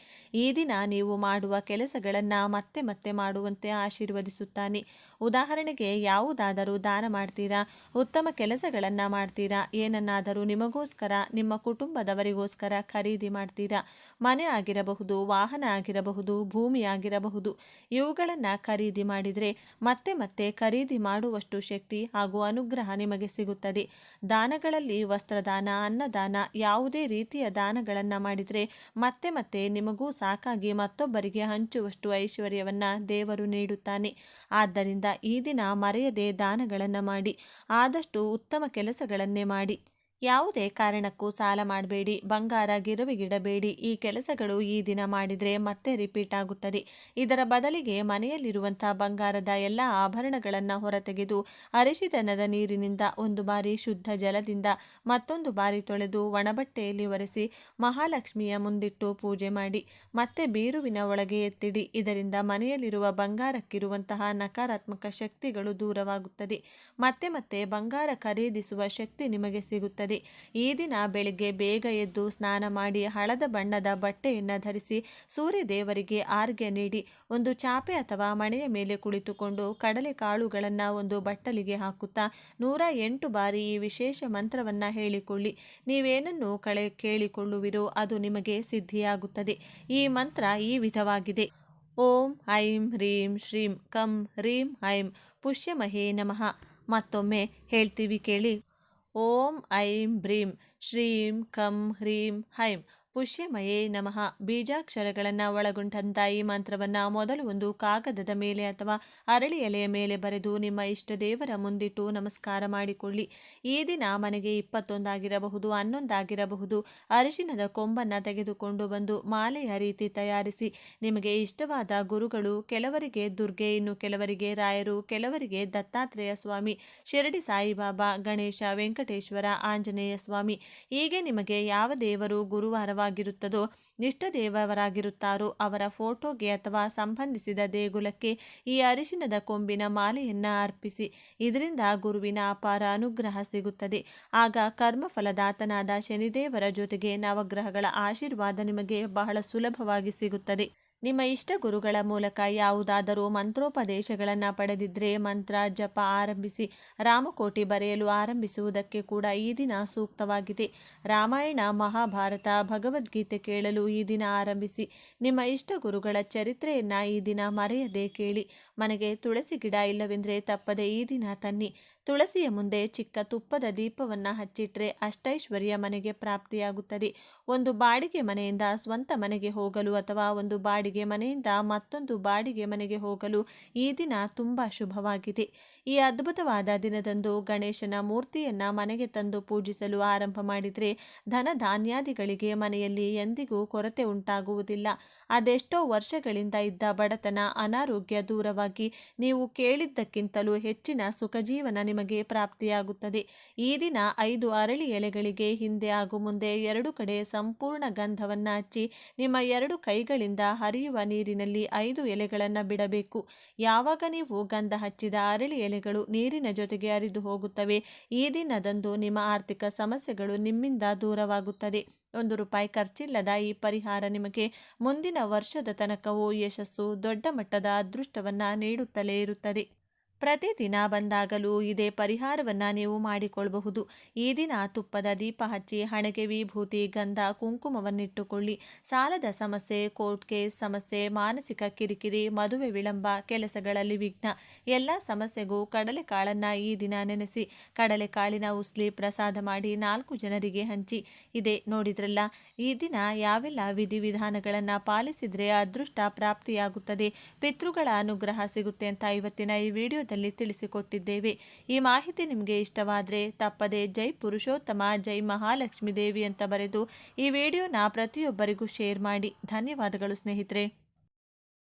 ಈ ದಿನ ನೀವು ಮಾಡುವ ಕೆಲಸಗಳನ್ನು ಮತ್ತೆ ಮತ್ತೆ ಮಾಡುವಂತೆ ಆಶೀರ್ವದಿಸುತ್ತಾನೆ. ಉದಾಹರಣೆಗೆ, ಯಾವುದಾದರೂ ದಾನ ಮಾಡ್ತೀರಾ, ಉತ್ತಮ ಕೆಲಸಗಳನ್ನು ಮಾಡ್ತೀರಾ, ಏನನ್ನಾದರೂ ನಿಮಗೋಸ್ಕರ, ನಿಮ್ಮ ಕುಟುಂಬದವರಿಗೋಸ್ಕರ ಖರೀದಿ ಮಾಡ್ತೀರಾ, ಮನೆ ಆಗಿರಬಹುದು, ವಾಹನ ಆಗಿರಬಹುದು, ಭೂಮಿ ಆಗಿರಬಹುದು, ಇವುಗಳನ್ನು ಖರೀದಿ ಮಾಡಿದರೆ ಮತ್ತೆ ಮತ್ತೆ ಖರೀದಿ ಮಾಡುವಷ್ಟು ಶಕ್ತಿ ಹಾಗೂ ಅನುಗ್ರಹ ನಿಮಗೆ ಸಿಗುತ್ತದೆ. ದಾನಗಳಲ್ಲಿ ವಸ್ತ್ರದಾನ, ಅನ್ನದಾನ, ಯಾವುದೇ ರೀತಿಯ ದಾನಗಳನ್ನು ಮಾಡಿದರೆ ಮತ್ತೆ ಮತ್ತೆ ನಿಮಗೂ ಸಾಕಾಗಿ ಮತ್ತೊಬ್ಬರಿಗೆ ಹಂಚುವಷ್ಟು ಐಶ್ವರ್ಯವನ್ನು ದೇವರು ನೀಡುತ್ತಾನೆ. ಆದ್ದರಿಂದ ಈ ದಿನ ಮರೆಯದೆ ದಾನಗಳನ್ನು ಮಾಡಿ, ಆದಷ್ಟು ಉತ್ತಮ ಕೆಲಸಗಳನ್ನೇ ಮಾಡಿ. ಯಾವುದೇ ಕಾರಣಕ್ಕೂ ಸಾಲ ಮಾಡಬೇಡಿ, ಬಂಗಾರ ಗಿರವಿಗಿಡಬೇಡಿ. ಈ ಕೆಲಸಗಳು ಈ ದಿನ ಮಾಡಿದರೆ ಮತ್ತೆ ರಿಪೀಟ್ ಆಗುತ್ತದೆ. ಇದರ ಬದಲಿಗೆ ಮನೆಯಲ್ಲಿರುವಂಥ ಬಂಗಾರದ ಎಲ್ಲ ಆಭರಣಗಳನ್ನು ಹೊರತೆಗೆದು ಅರಿಶಿದನದ ನೀರಿನಿಂದ ಒಂದು ಬಾರಿ ಶುದ್ಧ ಜಲದಿಂದ ಮತ್ತೊಂದು ಬಾರಿ ತೊಳೆದು ಒಣಬಟ್ಟೆಯಲ್ಲಿ ಒರೆಸಿ ಮಹಾಲಕ್ಷ್ಮಿಯ ಮುಂದಿಟ್ಟು ಪೂಜೆ ಮಾಡಿ ಮತ್ತೆ ಬೀರುವಿನ ಒಳಗೆ ಎತ್ತಿಡಿ. ಇದರಿಂದ ಮನೆಯಲ್ಲಿರುವ ಬಂಗಾರಕ್ಕಿರುವಂತಹ ನಕಾರಾತ್ಮಕ ಶಕ್ತಿಗಳು ದೂರವಾಗುತ್ತದೆ. ಮತ್ತೆ ಮತ್ತೆ ಬಂಗಾರ ಖರೀದಿಸುವ ಶಕ್ತಿ ನಿಮಗೆ ಸಿಗುತ್ತದೆ. ಈ ದಿನ ಬೆಳಿಗ್ಗೆ ಬೇಗ ಎದ್ದು ಸ್ನಾನ ಮಾಡಿ ಹಳದ ಬಣ್ಣದ ಬಟ್ಟೆಯನ್ನು ಧರಿಸಿ ಸೂರ್ಯ ದೇವರಿಗೆ ಆರ್ಘ್ಯ ನೀಡಿ ಒಂದು ಚಾಪೆ ಅಥವಾ ಮಣೆಯ ಮೇಲೆ ಕುಳಿತುಕೊಂಡು ಕಡಲೆ ಕಾಳುಗಳನ್ನು ಒಂದು ಬಟ್ಟಲಿಗೆ ಹಾಕುತ್ತಾ 108 ಬಾರಿ ಈ ವಿಶೇಷ ಮಂತ್ರವನ್ನು ಹೇಳಿಕೊಳ್ಳಿ. ನೀವೇನನ್ನು ಕೇಳಿಕೊಳ್ಳುವಿರೋ ಅದು ನಿಮಗೆ ಸಿದ್ಧಿಯಾಗುತ್ತದೆ. ಈ ಮಂತ್ರ ಈ ವಿಧವಾಗಿದೆ: ಓಂ ಐಂ ಹ್ರೀಂ ಶ್ರೀಂ ಕಂ ಹ್ರೀಂ ಐಂ ಪುಷ್ಯಮಹೇ ನಮಃ. ಮತ್ತೊಮ್ಮೆ ಹೇಳ್ತೀವಿ ಕೇಳಿ: ಓಂ ಐಂ ಬ್ರೀಂ ಶ್ರೀಂ ಕಂ ಹ್ರೀಂ ಐಂ ಪುಷ್ಯಮಯೇ ನಮಃ. ಬೀಜಾಕ್ಷರಗಳನ್ನು ಒಳಗೊಂಡಂಥ ಈ ಮಂತ್ರವನ್ನು ಮೊದಲು ಒಂದು ಕಾಗದದ ಮೇಲೆ ಅಥವಾ ಅರಳಿ ಎಲೆಯ ಮೇಲೆ ಬರೆದು ನಿಮ್ಮ ಇಷ್ಟ ದೇವರ ಮುಂದಿಟ್ಟು ನಮಸ್ಕಾರ ಮಾಡಿಕೊಳ್ಳಿ. ಈ ದಿನ ಮನೆಗೆ 21 ಆಗಿರಬಹುದು, 11 ಆಗಿರಬಹುದು, ಅರಿಶಿನದ ಕೊಂಬನ್ನು ತೆಗೆದುಕೊಂಡು ಬಂದು ಮಾಲೆಯ ರೀತಿ ತಯಾರಿಸಿ ನಿಮಗೆ ಇಷ್ಟವಾದ ಗುರುಗಳು, ಕೆಲವರಿಗೆ ದುರ್ಗೆ, ಇನ್ನು ಕೆಲವರಿಗೆ ರಾಯರು, ಕೆಲವರಿಗೆ ದತ್ತಾತ್ರೇಯ ಸ್ವಾಮಿ, ಶಿರಡಿ ಸಾಯಿಬಾಬಾ, ಗಣೇಶ, ವೆಂಕಟೇಶ್ವರ, ಆಂಜನೇಯ ಸ್ವಾಮಿ, ಹೀಗೆ ನಿಮಗೆ ಯಾವ ದೇವರು ಗುರುವಾರವಾಗಿರುತ್ತದೋ, ಇಷ್ಟ ದೇವರಾಗಿರುತ್ತಾರೋ ಅವರ ಫೋಟೋಗೆ ಅಥವಾ ಸಂಬಂಧಿಸಿದ ದೇಗುಲಕ್ಕೆ ಈ ಅರಿಶಿನದ ಕೊಂಬಿನ ಮಾಲೆಯನ್ನು ಅರ್ಪಿಸಿ. ಇದರಿಂದ ಗುರುವಿನ ಅಪಾರ ಅನುಗ್ರಹ ಸಿಗುತ್ತದೆ. ಆಗ ಕರ್ಮಫಲದಾತನಾದ ಶನಿದೇವರ ಜೊತೆಗೆ ನವಗ್ರಹಗಳ ಆಶೀರ್ವಾದ ನಿಮಗೆ ಬಹಳ ಸುಲಭವಾಗಿ ಸಿಗುತ್ತದೆ. ನಿಮ್ಮ ಇಷ್ಟ ಗುರುಗಳ ಮೂಲಕ ಯಾವುದಾದರೂ ಮಂತ್ರೋಪದೇಶಗಳನ್ನು ಪಡೆದಿದ್ದರೆ ಮಂತ್ರ ಜಪ ಆರಂಭಿಸಿ. ರಾಮಕೋಟಿ ಬರೆಯಲು ಆರಂಭಿಸುವುದಕ್ಕೆ ಕೂಡ ಈ ದಿನ ಸೂಕ್ತವಾಗಿದೆ. ರಾಮಾಯಣ, ಮಹಾಭಾರತ, ಭಗವದ್ಗೀತೆ ಕೇಳಲು ಈ ದಿನ ಆರಂಭಿಸಿ. ನಿಮ್ಮ ಇಷ್ಟ ಗುರುಗಳ ಚರಿತ್ರೆಯನ್ನು ಈ ದಿನ ಮರೆಯದೆ ಕೇಳಿ. ಮನೆಗೆ ತುಳಸಿ ಗಿಡ ಇಲ್ಲವೆಂದರೆ ತಪ್ಪದೆ ಈ ದಿನ ತನ್ನಿ. ತುಳಸಿಯ ಮುಂದೆ ಚಿಕ್ಕ ತುಪ್ಪದ ದೀಪವನ್ನು ಹಚ್ಚಿಟ್ರೆ ಅಷ್ಟೈಶ್ವರ್ಯ ಮನೆಗೆ ಪ್ರಾಪ್ತಿಯಾಗುತ್ತದೆ. ಒಂದು ಬಾಡಿಗೆ ಮನೆಯಿಂದ ಸ್ವಂತ ಮನೆಗೆ ಹೋಗಲು ಅಥವಾ ಒಂದು ಬಾಡಿಗೆ ಮನೆಯಿಂದ ಮತ್ತೊಂದು ಬಾಡಿಗೆ ಮನೆಗೆ ಹೋಗಲು ಈ ದಿನ ತುಂಬ ಶುಭವಾಗಿದೆ. ಈ ಅದ್ಭುತವಾದ ದಿನದಂದು ಗಣೇಶನ ಮೂರ್ತಿಯನ್ನು ಮನೆಗೆ ತಂದು ಪೂಜಿಸಲು ಆರಂಭ ಮಾಡಿದರೆ ಧನ ಧಾನ್ಯಾದಿಗಳಿಗೆ ಮನೆಯಲ್ಲಿ ಎಂದಿಗೂ ಕೊರತೆ ಉಂಟಾಗುವುದಿಲ್ಲ. ಅದೆಷ್ಟೋ ವರ್ಷಗಳಿಂದ ಇದ್ದ ಬಡತನ, ಅನಾರೋಗ್ಯ ದೂರವಾಗಿ ನೀವು ಕೇಳಿದ್ದಕ್ಕಿಂತಲೂ ಹೆಚ್ಚಿನ ಸುಖಜೀವನ ನಿಮಗೆ ಪ್ರಾಪ್ತಿಯಾಗುತ್ತದೆ. ಈ ದಿನ 5 ಅರಳಿ ಎಲೆಗಳಿಗೆ ಹಿಂದೆ ಹಾಗೂ ಮುಂದೆ 2 ಕಡೆ ಸಂಪೂರ್ಣ ಗಂಧವನ್ನು ಹಚ್ಚಿ ನಿಮ್ಮ 2 ಕೈಗಳಿಂದ ಹರಿಯುವ ನೀರಿನಲ್ಲಿ 5 ಎಲೆಗಳನ್ನು ಬಿಡಬೇಕು. ಯಾವಾಗ ನೀವು ಗಂಧ ಹಚ್ಚಿದ ಅರಳಿ ಎಲೆಗಳು ನೀರಿನ ಜೊತೆಗೆ ಹರಿದು ಹೋಗುತ್ತವೆ, ಈ ದಿನದಂದು ನಿಮ್ಮ ಆರ್ಥಿಕ ಸಮಸ್ಯೆಗಳು ನಿಮ್ಮಿಂದ ದೂರವಾಗುತ್ತದೆ. ₹1 ಖರ್ಚಿಲ್ಲದ ಈ ಪರಿಹಾರ ನಿಮಗೆ ಮುಂದಿನ ವರ್ಷದ ತನಕವೂ ಯಶಸ್ಸು, ದೊಡ್ಡ ಮಟ್ಟದ ಅದೃಷ್ಟವನ್ನು ನೀಡುತ್ತಲೇ ಇರುತ್ತದೆ. ಪ್ರತಿದಿನ ಬಂದಾಗಲೂ ಇದೇ ಪರಿಹಾರವನ್ನು ನೀವು ಮಾಡಿಕೊಳ್ಳಬಹುದು. ಈ ದಿನ ತುಪ್ಪದ ದೀಪ ಹಚ್ಚಿ ಹಣೆಗೆ ವಿಭೂತಿ, ಗಂಧ, ಕುಂಕುಮವನ್ನಿಟ್ಟುಕೊಳ್ಳಿ. ಸಾಲದ ಸಮಸ್ಯೆ, ಕೋರ್ಟ್ ಕೇಸ್ ಸಮಸ್ಯೆ, ಮಾನಸಿಕ ಕಿರಿಕಿರಿ, ಮದುವೆ ವಿಳಂಬ, ಕೆಲಸಗಳಲ್ಲಿ ವಿಘ್ನ ಎಲ್ಲ ಸಮಸ್ಯೆಗೂ ಕಡಲೆಕಾಳನ್ನು ಈ ದಿನ ನೆನೆಸಿ ಕಡಲೆಕಾಳಿನ ಉಸ್ಲಿ ಪ್ರಸಾದ ಮಾಡಿ 4 ಜನರಿಗೆ ಹಂಚಿ. ಇದೆ ನೋಡಿದ್ರಲ್ಲ, ಈ ದಿನ ಯಾವೆಲ್ಲ ವಿಧಿವಿಧಾನಗಳನ್ನು ಪಾಲಿಸಿದರೆ ಅದೃಷ್ಟ ಪ್ರಾಪ್ತಿಯಾಗುತ್ತದೆ, ಪಿತೃಗಳ ಅನುಗ್ರಹ ಸಿಗುತ್ತೆ ಅಂತ ಇವತ್ತಿನ ಈ ವಿಡಿಯೋದಲ್ಲಿ ತಿಳಿಸಿಕೊಟ್ಟಿದ್ದೇವೆ. ಈ ಮಾಹಿತಿ ನಿಮಗೆ ಇಷ್ಟವಾದರೆ ತಪ್ಪದೆ ಜೈ ಪುರುಷೋತ್ತಮ, ಜೈ ಮಹಾಲಕ್ಷ್ಮೀ ದೇವಿ ಅಂತ ಬರೆದು ಈ ವಿಡಿಯೋನ ಪ್ರತಿಯೊಬ್ಬರಿಗೂ ಶೇರ್ ಮಾಡಿ. ಧನ್ಯವಾದಗಳು ಸ್ನೇಹಿತರೆ.